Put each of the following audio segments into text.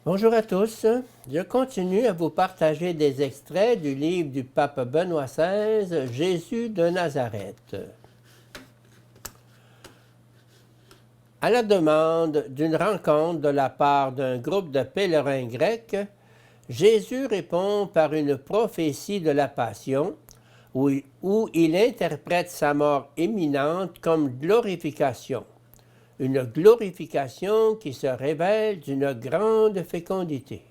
Bonjour à tous, je continue à vous partager des extraits du livre du pape Benoît XVI, Jésus de Nazareth. À la demande d'une rencontre de la part d'un groupe de pèlerins grecs, Jésus répond par une prophétie de la Passion, où il interprète sa mort imminente comme glorification. Une glorification qui se révèle d'une grande fécondité.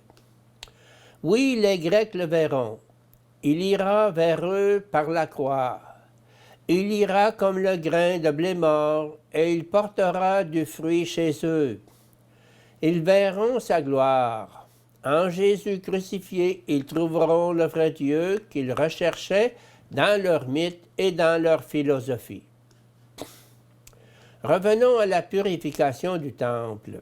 Oui, les Grecs le verront. Il ira vers eux par la croix. Il ira comme le grain de blé mort, et il portera du fruit chez eux. Ils verront sa gloire. En Jésus crucifié, ils trouveront le vrai Dieu qu'ils recherchaient dans leur mythe et dans leur philosophie. Revenons à la purification du temple.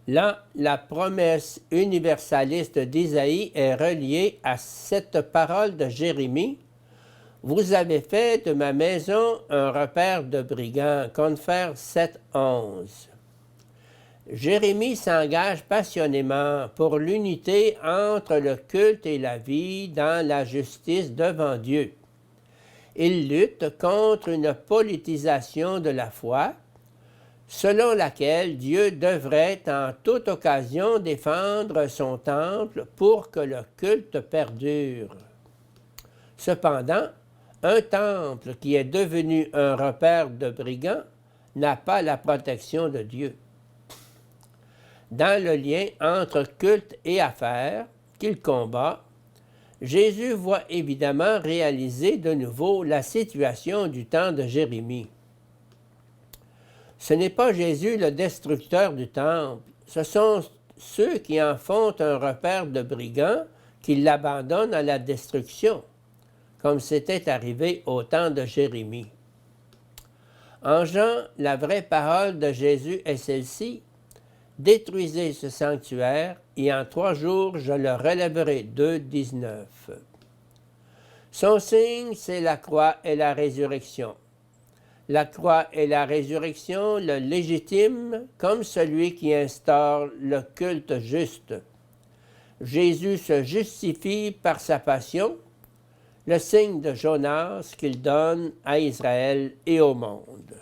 Là, la promesse universaliste d'Isaïe est reliée à cette parole de Jérémie. « Vous avez fait de ma maison un repère de brigands » Confer 7:11. Jérémie s'engage passionnément pour l'unité entre le culte et la vie dans la justice devant Dieu. Il lutte contre une politisation de la foi, selon laquelle Dieu devrait en toute occasion défendre son temple pour que le culte perdure. Cependant, un temple qui est devenu un repère de brigands n'a pas la protection de Dieu. Dans le lien entre culte et affaires qu'il combat, Jésus voit évidemment réaliser de nouveau la situation du temps de Jérémie. Ce n'est pas Jésus le destructeur du temple, ce sont ceux qui en font un repère de brigands qui l'abandonnent à la destruction, comme c'était arrivé au temps de Jérémie. En Jean, la vraie parole de Jésus est celle-ci: « Détruisez ce sanctuaire, et en 3 jours je le relèverai. » 2:19. Son signe, c'est la croix et la résurrection. La croix et la résurrection le légitiment comme celui qui instaure le culte juste. Jésus se justifie par sa passion, le signe de Jonas qu'il donne à Israël et au monde.